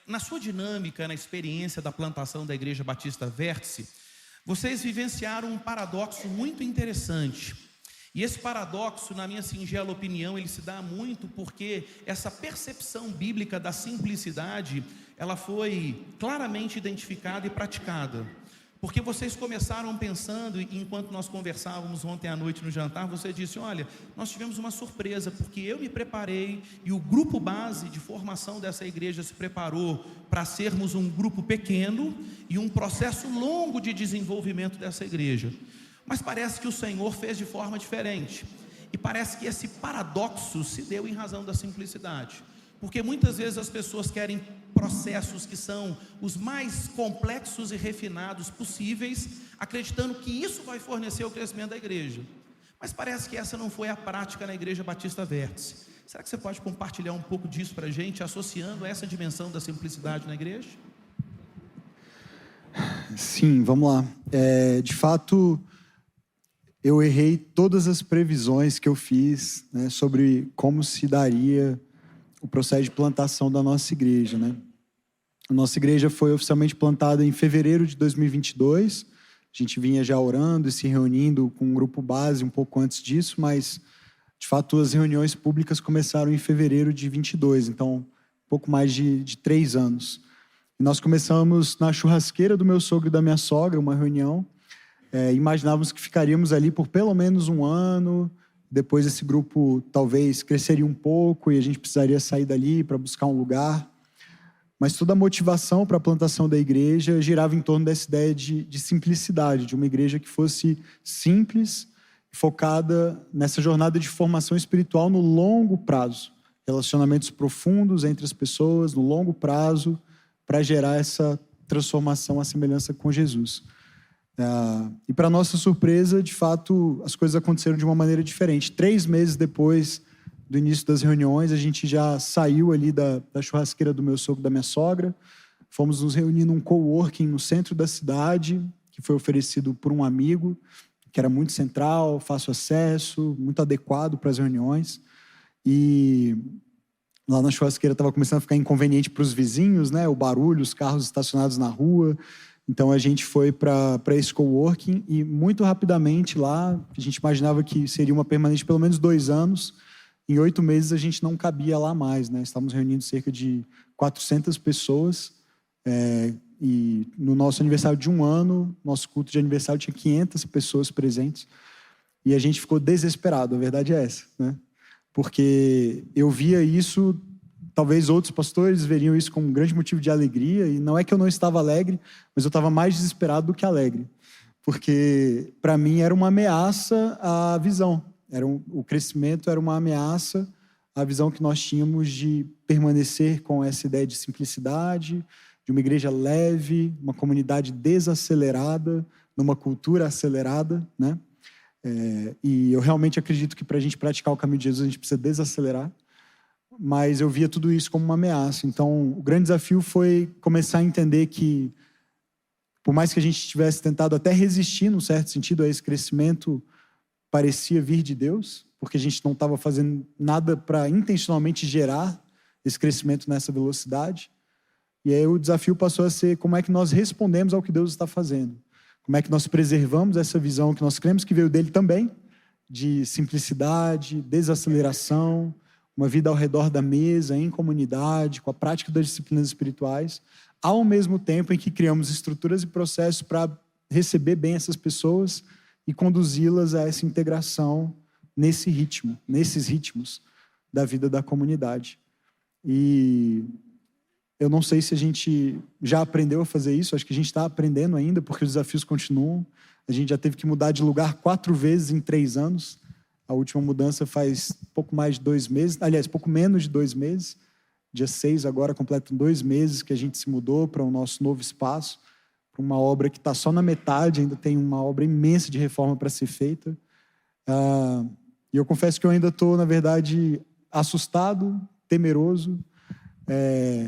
Na sua dinâmica, na experiência da plantação da Igreja Batista Vértice, vocês vivenciaram um paradoxo muito interessante. E esse paradoxo, na minha singela opinião, ele se dá muito porque essa percepção bíblica da simplicidade, ela foi claramente identificada e praticada. Porque vocês começaram pensando, enquanto nós conversávamos ontem à noite no jantar, você disse: olha, nós tivemos uma surpresa, porque eu me preparei e o grupo base de formação dessa igreja se preparou para sermos um grupo pequeno e um processo longo de desenvolvimento dessa igreja. Mas parece que o Senhor fez de forma diferente, e parece que esse paradoxo se deu em razão da simplicidade. Porque muitas vezes as pessoas querem processos que são os mais complexos e refinados possíveis, acreditando que isso vai fornecer o crescimento da igreja. Mas parece que essa não foi a prática na Igreja Batista Vértice. Será que você pode compartilhar um pouco disso para a gente, associando essa dimensão da simplicidade na igreja? Sim, vamos lá. De fato, eu errei todas as previsões que eu fiz, né, sobre como se daria o processo de plantação da nossa igreja, né? A nossa igreja foi oficialmente plantada em fevereiro de 2022. A gente vinha já orando e se reunindo com um grupo base um pouco antes disso, mas, de fato, as reuniões públicas começaram em fevereiro de 22, então, um pouco mais de 3 anos. E nós começamos na churrasqueira do meu sogro e da minha sogra, uma reunião. Imaginávamos que ficaríamos ali por pelo menos 1 ano. Depois esse grupo talvez cresceria um pouco e a gente precisaria sair dali para buscar um lugar. Mas toda a motivação para a plantação da igreja girava em torno dessa ideia de simplicidade, de uma igreja que fosse simples, focada nessa jornada de formação espiritual no longo prazo. Relacionamentos profundos entre as pessoas, no longo prazo, para gerar essa transformação à semelhança com Jesus. E para nossa surpresa, de fato, as coisas aconteceram de uma maneira diferente. 3 meses depois do início das reuniões, a gente já saiu ali da churrasqueira do meu sogro e da minha sogra, fomos nos reunir num coworking no centro da cidade, que foi oferecido por um amigo, que era muito central, fácil acesso, muito adequado para as reuniões. E lá na churrasqueira estava começando a ficar inconveniente para os vizinhos, né? O barulho, os carros estacionados na rua. Então a gente foi para esse coworking e muito rapidamente lá, a gente imaginava que seria uma permanente de pelo menos 2 anos. Em 8 meses a gente não cabia lá mais, né? Estávamos reunindo cerca de 400 pessoas. E no nosso aniversário de 1 ano, nosso culto de aniversário tinha 500 pessoas presentes. E a gente ficou desesperado, a verdade é essa, né? Porque eu via isso, talvez outros pastores veriam isso como um grande motivo de alegria, e não é que eu não estava alegre, mas eu estava mais desesperado do que alegre, porque para mim era uma ameaça à visão, o crescimento era uma ameaça à visão que nós tínhamos de permanecer com essa ideia de simplicidade, de uma igreja leve, uma comunidade desacelerada, numa cultura acelerada, né? E eu realmente acredito que para a gente praticar o caminho de Jesus a gente precisa desacelerar, mas eu via tudo isso como uma ameaça. Então o grande desafio foi começar a entender que, por mais que a gente tivesse tentado até resistir, num certo sentido, a esse crescimento, parecia vir de Deus, porque a gente não estava fazendo nada para intencionalmente gerar esse crescimento nessa velocidade. E aí o desafio passou a ser como é que nós respondemos ao que Deus está fazendo. Como é que nós preservamos essa visão que nós cremos que veio dele também, de simplicidade, desaceleração, uma vida ao redor da mesa, em comunidade, com a prática das disciplinas espirituais, ao mesmo tempo em que criamos estruturas e processos para receber bem essas pessoas e conduzi-las a essa integração nesses ritmos da vida da comunidade. E eu não sei se a gente já aprendeu a fazer isso, acho que a gente está aprendendo ainda, porque os desafios continuam. A gente já teve que mudar de lugar 4 vezes em 3 anos. A última mudança faz pouco mais de 2 meses, aliás, pouco menos de 2 meses. Dia 6 agora completam 2 meses que a gente se mudou para o nosso novo espaço, para uma obra que está só na metade, ainda tem uma obra imensa de reforma para ser feita. E eu confesso que eu ainda estou, na verdade, assustado, temeroso,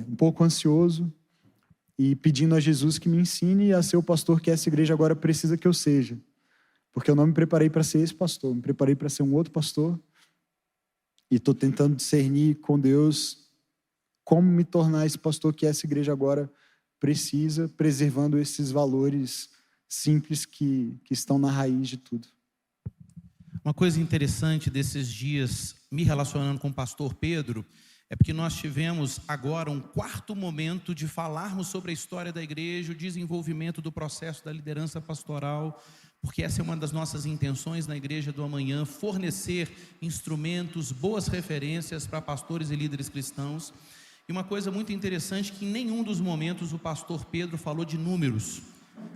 um pouco ansioso e pedindo a Jesus que me ensine a ser o pastor que essa igreja agora precisa que eu seja. Porque eu não me preparei para ser esse pastor, me preparei para ser um outro pastor e estou tentando discernir com Deus como me tornar esse pastor que essa igreja agora precisa, preservando esses valores simples que estão na raiz de tudo. Uma coisa interessante desses dias, me relacionando com o pastor Pedro, é porque nós tivemos agora um quarto momento de falarmos sobre a história da igreja, o desenvolvimento do processo da liderança pastoral, porque essa é uma das nossas intenções na Igreja do Amanhã, fornecer instrumentos, boas referências para pastores e líderes cristãos. E uma coisa muito interessante, que em nenhum dos momentos o pastor Pedro falou de números.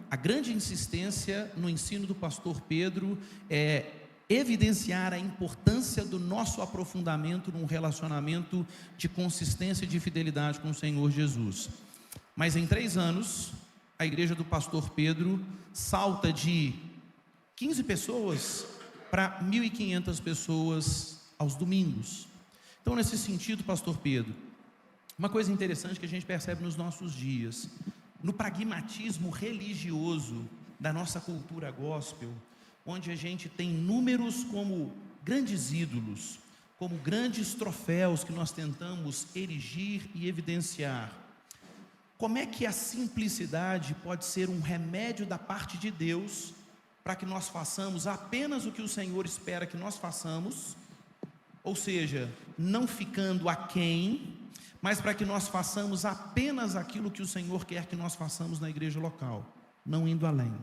A grande insistência no ensino do pastor Pedro é evidenciar a importância do nosso aprofundamento num relacionamento de consistência e de fidelidade com o Senhor Jesus. Mas em 3 anos, a igreja do pastor Pedro salta de 15 pessoas para 1.500 pessoas aos domingos. Então, nesse sentido, pastor Pedro, uma coisa interessante que a gente percebe nos nossos dias, no pragmatismo religioso da nossa cultura gospel, onde a gente tem números como grandes ídolos, como grandes troféus que nós tentamos erigir e evidenciar. Como é que a simplicidade pode ser um remédio da parte de Deus para que nós façamos apenas o que o Senhor espera que nós façamos, ou seja, não ficando aquém, mas para que nós façamos apenas aquilo que o Senhor quer que nós façamos na igreja local, não indo além?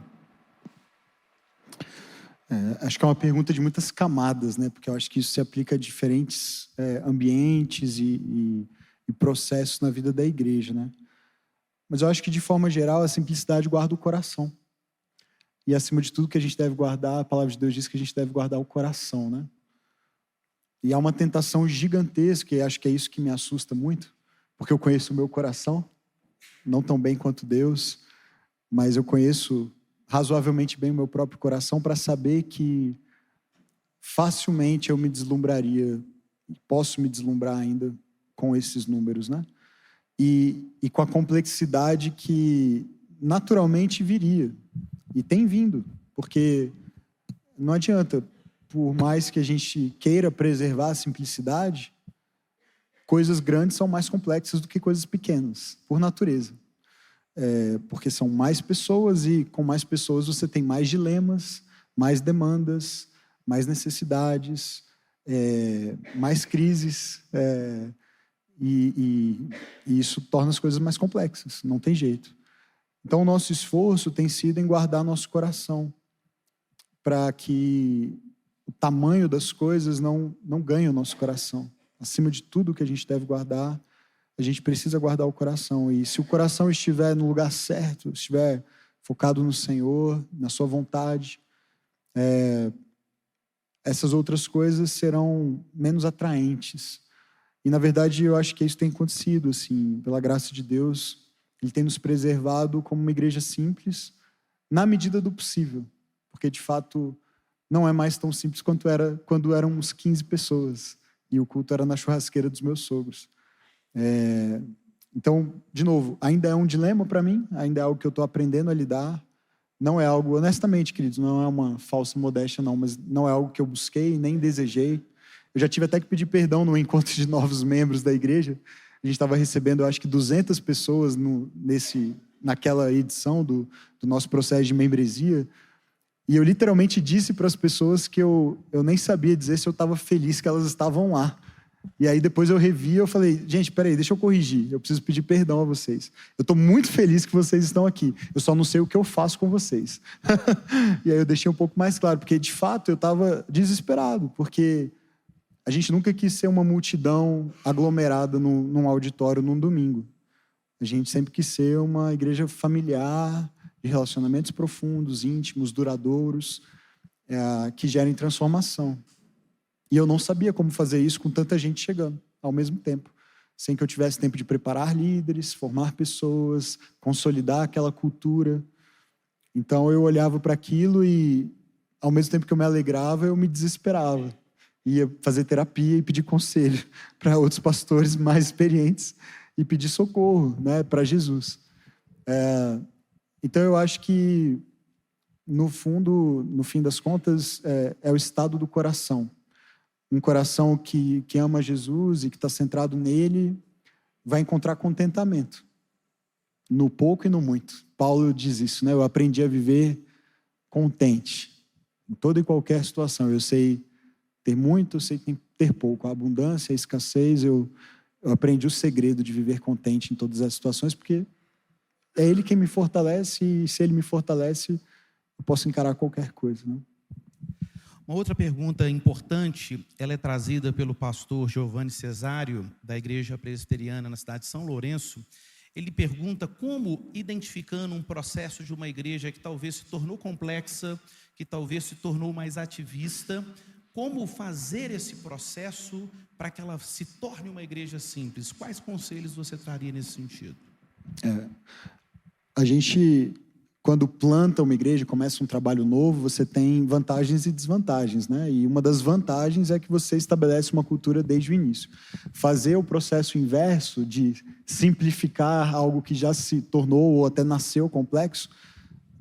Acho que é uma pergunta de muitas camadas, né? Porque eu acho que isso se aplica a diferentes ambientes e processos na vida da igreja, né? Mas eu acho que, de forma geral, a simplicidade guarda o coração. E, acima de tudo, que a gente deve guardar, a palavra de Deus diz que a gente deve guardar o coração, né? E há uma tentação gigantesca, e acho que é isso que me assusta muito, porque eu conheço o meu coração, não tão bem quanto Deus, mas eu conheço razoavelmente bem o meu próprio coração para saber que facilmente eu me deslumbraria, posso me deslumbrar ainda com esses números, né? E com a complexidade que naturalmente viria, e tem vindo, porque não adianta, por mais que a gente queira preservar a simplicidade, coisas grandes são mais complexas do que coisas pequenas, por natureza. Porque são mais pessoas, e com mais pessoas você tem mais dilemas, mais demandas, mais necessidades, mais crises, e isso torna as coisas mais complexas, não tem jeito. Então o nosso esforço tem sido em guardar nosso coração, para que o tamanho das coisas não ganhe o nosso coração. Acima de tudo que a gente deve guardar, a gente precisa guardar o coração. E se o coração estiver no lugar certo, estiver focado no Senhor, na sua vontade, essas outras coisas serão menos atraentes. E, na verdade, eu acho que isso tem acontecido, assim, pela graça de Deus. Ele tem nos preservado como uma igreja simples, na medida do possível. Porque, de fato, não é mais tão simples quanto era quando éramos 15 pessoas. E o culto era na churrasqueira dos meus sogros. Então, de novo, ainda é um dilema para mim, ainda é algo que eu estou aprendendo a lidar. Não é algo, honestamente, queridos, não é uma falsa modéstia, não, mas não é algo que eu busquei, nem desejei. Eu já tive até que pedir perdão no encontro de novos membros da igreja. A gente estava recebendo, eu acho que 200 pessoas naquela edição do nosso processo de membresia. E eu literalmente disse para as pessoas que eu nem sabia dizer se eu estava feliz que elas estavam lá. E aí depois eu revi e eu falei, gente, peraí, deixa eu corrigir. Eu preciso pedir perdão a vocês. Eu estou muito feliz que vocês estão aqui. Eu só não sei o que eu faço com vocês. E aí eu deixei um pouco mais claro, porque de fato eu estava desesperado, porque a gente nunca quis ser uma multidão aglomerada num auditório num domingo. A gente sempre quis ser uma igreja familiar, de relacionamentos profundos, íntimos, duradouros, que gerem transformação. E eu não sabia como fazer isso com tanta gente chegando ao mesmo tempo, sem que eu tivesse tempo de preparar líderes, formar pessoas, consolidar aquela cultura. Então eu olhava para aquilo e, ao mesmo tempo que eu me alegrava, eu me desesperava. Ia fazer terapia e pedir conselho para outros pastores mais experientes e pedir socorro, né, para Jesus. Então eu acho que, no fim das contas, é o estado do coração. Um coração que ama Jesus e que está centrado nele, vai encontrar contentamento no pouco e no muito. Paulo diz isso, né? Eu aprendi a viver contente em toda e qualquer situação. Eu sei ter muito, eu sei ter pouco. A abundância, a escassez, eu aprendi o segredo de viver contente em todas as situações, porque é Ele quem me fortalece, e se Ele me fortalece, eu posso encarar qualquer coisa, né? Uma outra pergunta importante, ela é trazida pelo pastor Giovanni Cesário, da Igreja Presbiteriana na cidade de São Lourenço. Ele pergunta como, identificando um processo de uma igreja que talvez se tornou complexa, que talvez se tornou mais ativista, como fazer esse processo para que ela se torne uma igreja simples? Quais conselhos você traria nesse sentido? A gente, quando planta uma igreja, começa um trabalho novo, você tem vantagens e desvantagens, né? E uma das vantagens é que você estabelece uma cultura desde o início. Fazer o processo inverso de simplificar algo que já se tornou ou até nasceu complexo,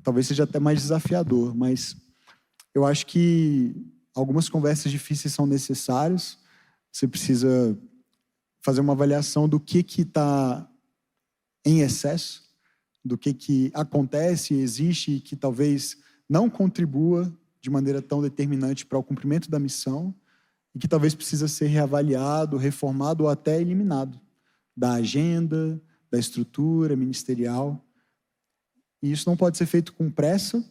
talvez seja até mais desafiador, mas eu acho que algumas conversas difíceis são necessárias. Você precisa fazer uma avaliação do que está em excesso, do que acontece e existe e que talvez não contribua de maneira tão determinante para o cumprimento da missão e que talvez precisa ser reavaliado, reformado ou até eliminado da agenda, da estrutura ministerial. E isso não pode ser feito com pressa,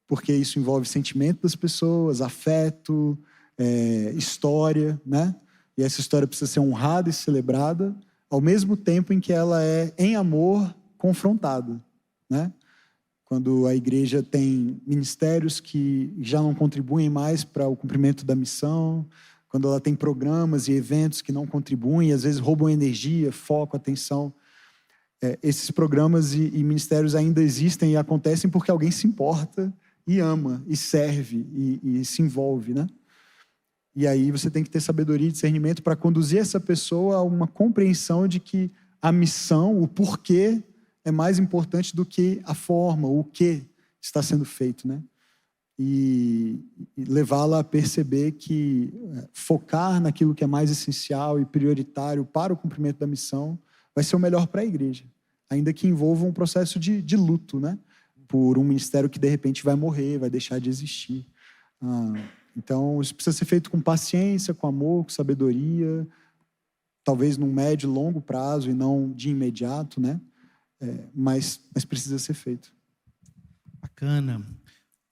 porque isso envolve sentimento das pessoas, afeto, história, né? E essa história precisa ser honrada e celebrada, ao mesmo tempo em que ela é, em amor, confrontada, né? Quando a igreja tem ministérios que já não contribuem mais para o cumprimento da missão, quando ela tem programas e eventos que não contribuem, às vezes roubam energia, foco, atenção. Esses programas e ministérios ainda existem e acontecem porque alguém se importa e ama, e serve, e se envolve, né? E aí você tem que ter sabedoria e discernimento para conduzir essa pessoa a uma compreensão de que a missão, o porquê, é mais importante do que a forma, o que está sendo feito, né? E levá-la a perceber que focar naquilo que é mais essencial e prioritário para o cumprimento da missão vai ser o melhor para a igreja, ainda que envolva um processo de luto, né? Por um ministério que de repente vai morrer, vai deixar de existir. Então, isso precisa ser feito com paciência, com amor, com sabedoria, talvez num médio e longo prazo e não de imediato, né? Mas precisa ser feito. Bacana.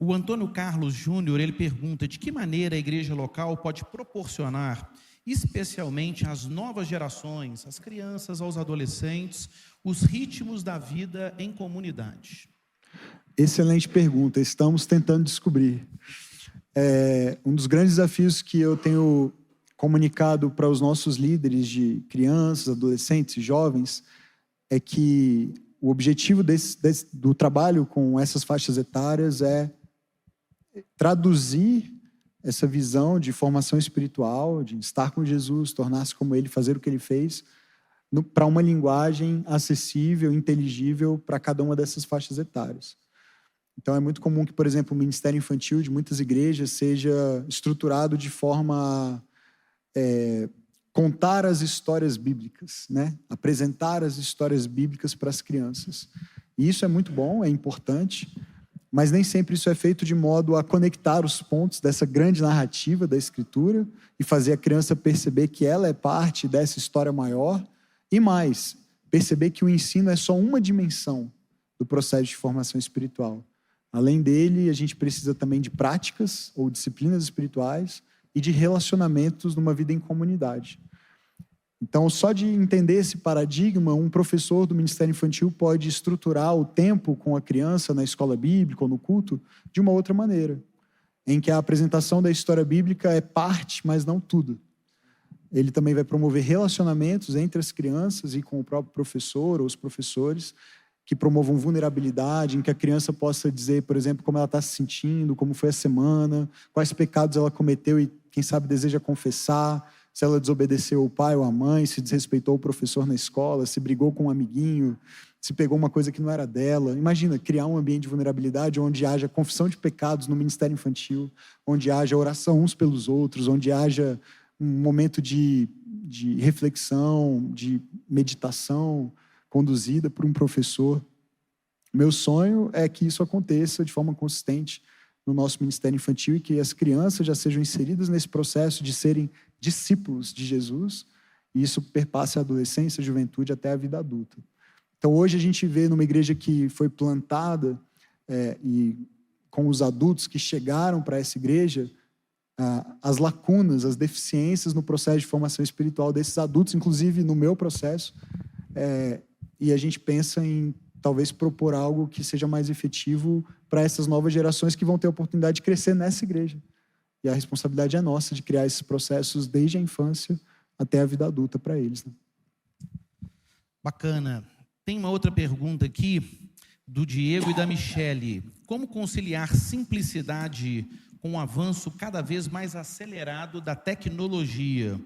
O Antônio Carlos Júnior, ele pergunta de que maneira a igreja local pode proporcionar, especialmente às novas gerações, às crianças, aos adolescentes, os ritmos da vida em comunidade. Excelente pergunta, estamos tentando descobrir. Um dos grandes desafios que eu tenho comunicado para os nossos líderes de crianças, adolescentes e jovens é que o objetivo do trabalho com essas faixas etárias é traduzir essa visão de formação espiritual, de estar com Jesus, tornar-se como Ele, fazer o que Ele fez, para uma linguagem acessível, inteligível para cada uma dessas faixas etárias. Então, é muito comum que, por exemplo, o ministério infantil de muitas igrejas seja estruturado de forma a contar as histórias bíblicas, né? Apresentar as histórias bíblicas para as crianças. E isso é muito bom, é importante, mas nem sempre isso é feito de modo a conectar os pontos dessa grande narrativa da Escritura e fazer a criança perceber que ela é parte dessa história maior e mais, perceber que o ensino é só uma dimensão do processo de formação espiritual. Além dele, a gente precisa também de práticas ou disciplinas espirituais e de relacionamentos numa vida em comunidade. Então, só de entender esse paradigma, um professor do Ministério Infantil pode estruturar o tempo com a criança na escola bíblica ou no culto de uma outra maneira, em que a apresentação da história bíblica é parte, mas não tudo. Ele também vai promover relacionamentos entre as crianças e com o próprio professor ou os professores, que promovam vulnerabilidade, em que a criança possa dizer, por exemplo, como ela está se sentindo, como foi a semana, quais pecados ela cometeu e, quem sabe, deseja confessar, se ela desobedeceu o pai ou a mãe, se desrespeitou o professor na escola, se brigou com um amiguinho, se pegou uma coisa que não era dela. Imagina, criar um ambiente de vulnerabilidade onde haja confissão de pecados no ministério infantil, onde haja oração uns pelos outros, onde haja um momento de de reflexão, de meditação, conduzida por um professor. Meu sonho é que isso aconteça de forma consistente no nosso ministério infantil e que as crianças já sejam inseridas nesse processo de serem discípulos de Jesus, e isso perpasse a adolescência, a juventude até a vida adulta. Então, hoje a gente vê numa igreja que foi plantada e com os adultos que chegaram para essa igreja, as lacunas, as deficiências no processo de formação espiritual desses adultos, inclusive no meu processo, e a gente pensa em talvez propor algo que seja mais efetivo para essas novas gerações que vão ter a oportunidade de crescer nessa igreja. E a responsabilidade é nossa de criar esses processos desde a infância até a vida adulta para eles. Né? Bacana. Tem uma outra pergunta aqui do Diego e da Michele. Como conciliar simplicidade com o avanço cada vez mais acelerado da tecnologia,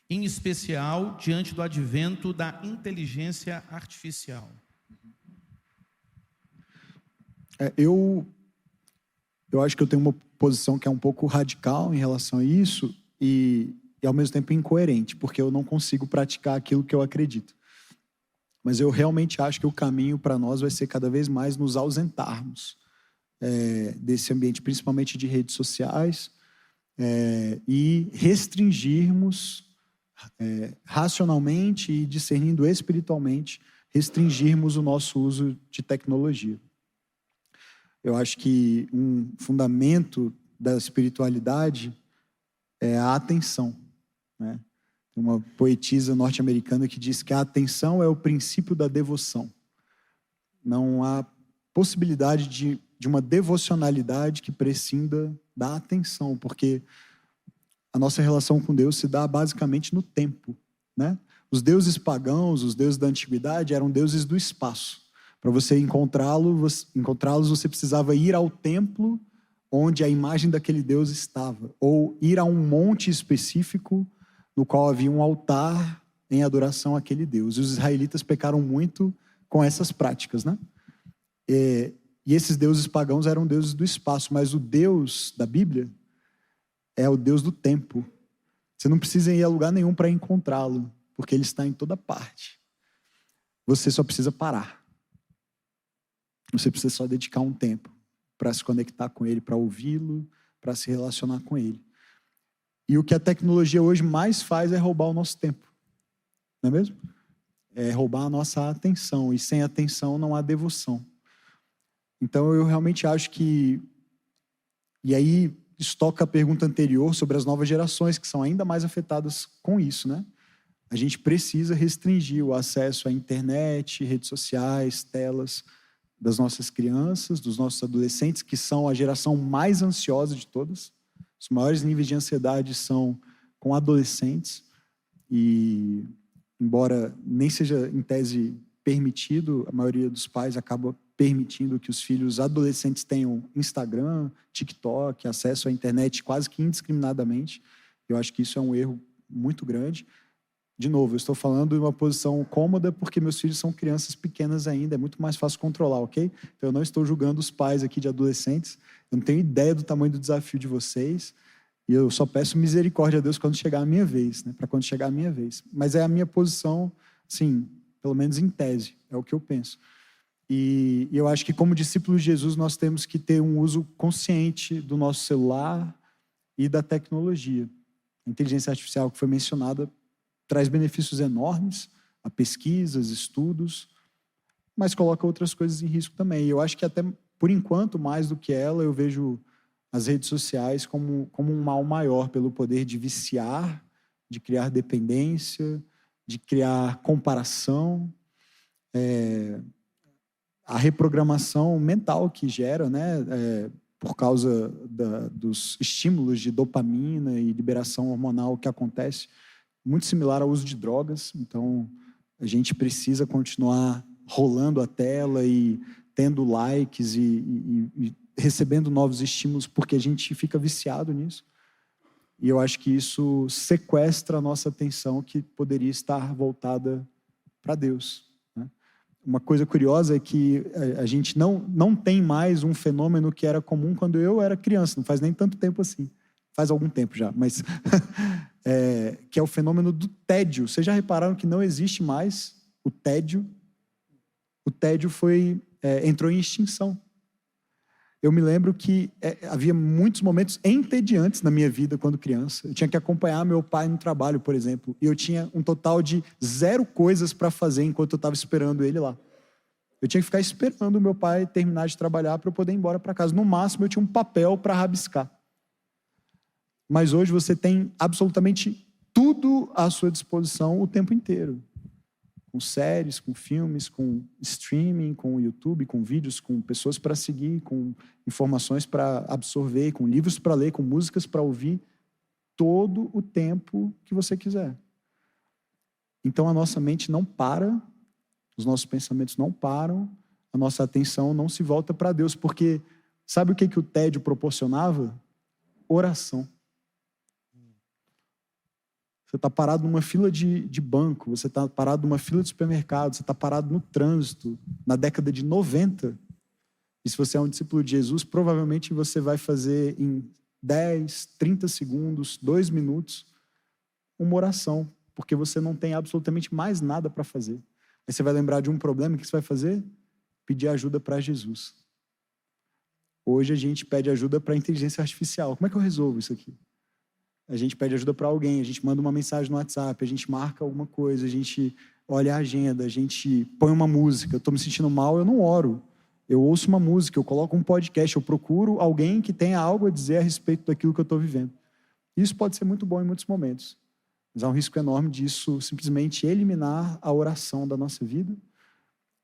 em especial diante do advento da inteligência artificial? Eu acho que eu tenho uma posição que é um pouco radical em relação a isso e ao mesmo tempo incoerente, porque eu não consigo praticar aquilo que eu acredito. Mas eu realmente acho que o caminho para nós vai ser cada vez mais nos ausentarmos desse ambiente, principalmente de redes sociais, e restringirmos racionalmente e discernindo espiritualmente, restringirmos o nosso uso de tecnologia. Eu acho que um fundamento da espiritualidade é a atenção, né? Tem uma poetisa norte-americana que diz que a atenção é o princípio da devoção. Não há possibilidade de uma devocionalidade que prescinda da atenção, porque a nossa relação com Deus se dá basicamente no tempo, né? Os deuses pagãos, os deuses da antiguidade eram deuses do espaço. Para você encontrá-los, você precisava ir ao templo onde a imagem daquele Deus estava, ou ir a um monte específico no qual havia um altar em adoração àquele Deus. E os israelitas pecaram muito com essas práticas, né? E esses deuses pagãos eram deuses do espaço, mas o Deus da Bíblia é o Deus do tempo. Você não precisa ir a lugar nenhum para encontrá-lo, porque ele está em toda parte. Você só precisa parar. Você precisa só dedicar um tempo para se conectar com ele, para ouvi-lo, para se relacionar com ele. E o que a tecnologia hoje mais faz é roubar o nosso tempo. Não é mesmo? É roubar a nossa atenção. E sem atenção não há devoção. Então eu realmente acho que... E aí isso toca a pergunta anterior sobre as novas gerações, que são ainda mais afetadas com isso, né? A gente precisa restringir o acesso à internet, redes sociais, telas das nossas crianças, dos nossos adolescentes, que são a geração mais ansiosa de todas. Os maiores níveis de ansiedade são com adolescentes. E, embora nem seja em tese permitido, a maioria dos pais acaba permitindo que os filhos adolescentes tenham Instagram, TikTok, acesso à internet quase que indiscriminadamente. Eu acho que isso é um erro muito grande. De novo, eu estou falando em uma posição cômoda porque meus filhos são crianças pequenas ainda, é muito mais fácil controlar, ok? Então eu não estou julgando os pais aqui de adolescentes, eu não tenho ideia do tamanho do desafio de vocês, e eu só peço misericórdia a Deus quando chegar a minha vez, né? Para quando chegar a minha vez. Mas é a minha posição, sim, pelo menos em tese, é o que eu penso. E eu acho que como discípulos de Jesus nós temos que ter um uso consciente do nosso celular e da tecnologia. A inteligência artificial que foi mencionada traz benefícios enormes a pesquisas, estudos, mas coloca outras coisas em risco também. E eu acho que até, por enquanto, mais do que ela, eu vejo as redes sociais como um mal maior pelo poder de viciar, de criar dependência, de criar comparação, a reprogramação mental que gera, né, por causa dos estímulos de dopamina e liberação hormonal que acontece, muito similar ao uso de drogas. Então, a gente precisa continuar rolando a tela e tendo likes e recebendo novos estímulos, porque a gente fica viciado nisso. E eu acho que isso sequestra a nossa atenção, que poderia estar voltada para Deus, né? Uma coisa curiosa é que a gente não tem mais um fenômeno que era comum quando eu era criança, não faz nem tanto tempo assim. faz algum tempo já, mas que é o fenômeno do tédio. Vocês já repararam que não existe mais o tédio? O tédio entrou em extinção. Eu me lembro que havia muitos momentos entediantes na minha vida quando criança. Eu tinha que acompanhar meu pai no trabalho, por exemplo, e eu tinha um total de 0 coisas para fazer enquanto eu estava esperando ele lá. Eu tinha que ficar esperando o meu pai terminar de trabalhar para eu poder ir embora para casa. No máximo, eu tinha um papel para rabiscar. Mas hoje você tem absolutamente tudo à sua disposição o tempo inteiro. Com séries, com filmes, com streaming, com YouTube, com vídeos, com pessoas para seguir, com informações para absorver, com livros para ler, com músicas para ouvir, todo o tempo que você quiser. Então a nossa mente não para, os nossos pensamentos não param, a nossa atenção não se volta para Deus, porque sabe o que o tédio proporcionava? Oração. Você está parado numa fila de banco, você está parado numa fila de supermercado, você está parado no trânsito, na década de 90. E se você é um discípulo de Jesus, provavelmente você vai fazer em 10, 30 segundos, 2 minutos, uma oração, porque você não tem absolutamente mais nada para fazer. Aí você vai lembrar de um problema, o que você vai fazer? Pedir ajuda para Jesus. Hoje a gente pede ajuda para a inteligência artificial. Como é que eu resolvo isso aqui? A gente pede ajuda para alguém, a gente manda uma mensagem no WhatsApp, a gente marca alguma coisa, a gente olha a agenda, a gente põe uma música. Eu estou me sentindo mal, eu não oro. Eu ouço uma música, eu coloco um podcast, eu procuro alguém que tenha algo a dizer a respeito daquilo que eu estou vivendo. Isso pode ser muito bom em muitos momentos, mas há um risco enorme disso simplesmente eliminar a oração da nossa vida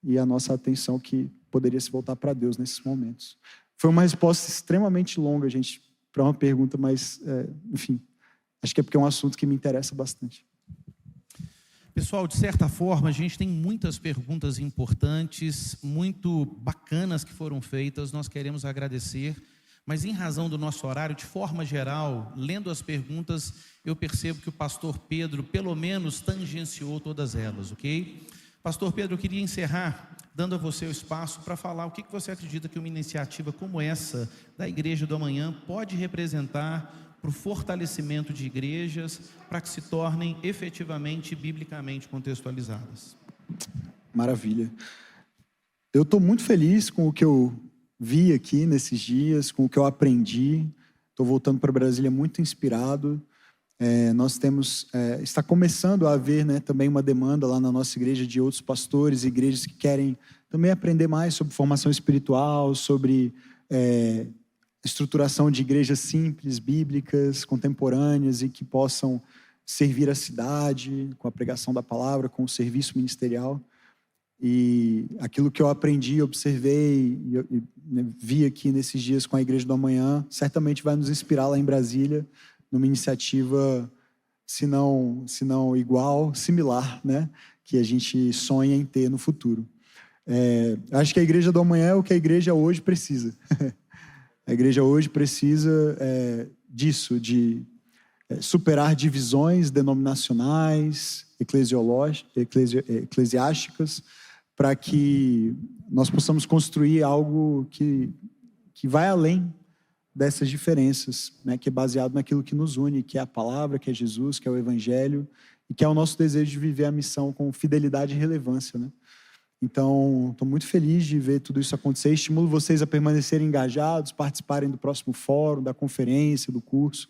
e a nossa atenção que poderia se voltar para Deus nesses momentos. Foi uma resposta extremamente longa, gente, para uma pergunta, mas, enfim... Acho que é porque é um assunto que me interessa bastante. Pessoal, de certa forma, a gente tem muitas perguntas importantes, muito bacanas que foram feitas, nós queremos agradecer, mas em razão do nosso horário, de forma geral, lendo as perguntas, eu percebo que o pastor Pedro, pelo menos, tangenciou todas elas, ok? Pastor Pedro, eu queria encerrar dando a você o espaço para falar o que você acredita que uma iniciativa como essa, da Igreja do Amanhã, pode representar para o fortalecimento de igrejas, para que se tornem efetivamente, biblicamente contextualizadas. Maravilha. Eu estou muito feliz com o que eu vi aqui nesses dias, com o que eu aprendi. Estou voltando para Brasília muito inspirado. Nós temos, está começando a haver, né, também uma demanda lá na nossa igreja de outros pastores, igrejas que querem também aprender mais sobre formação espiritual, sobre estruturação de igrejas simples, bíblicas, contemporâneas e que possam servir a cidade com a pregação da palavra, com o serviço ministerial. E aquilo que eu aprendi, observei e vi aqui nesses dias com a Igreja do Amanhã, certamente vai nos inspirar lá em Brasília, numa iniciativa, se não igual, similar, né? Que a gente sonha em ter no futuro. Acho que a Igreja do Amanhã é o que a igreja hoje precisa. A igreja hoje precisa disso, de superar divisões denominacionais, eclesiásticas, para que nós possamos construir algo que vai além dessas diferenças, né, que é baseado naquilo que nos une, que é a palavra, que é Jesus, que é o Evangelho, e que é o nosso desejo de viver a missão com fidelidade e relevância, né? Então, estou muito feliz de ver tudo isso acontecer. Estimulo vocês a permanecerem engajados, participarem do próximo fórum, da conferência, do curso,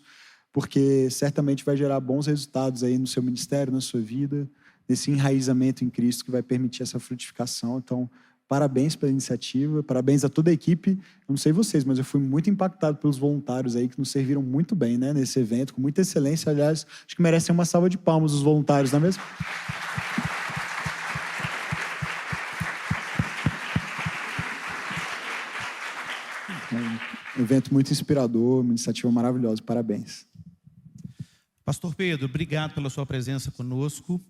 porque certamente vai gerar bons resultados aí no seu ministério, na sua vida, nesse enraizamento em Cristo que vai permitir essa frutificação. Então, parabéns pela iniciativa, parabéns a toda a equipe. Eu não sei vocês, mas eu fui muito impactado pelos voluntários aí que nos serviram muito bem, né, nesse evento, com muita excelência. Aliás, acho que merecem uma salva de palmas os voluntários, não é mesmo? Um evento muito inspirador, uma iniciativa maravilhosa. Parabéns. Pastor Pedro, obrigado pela sua presença conosco.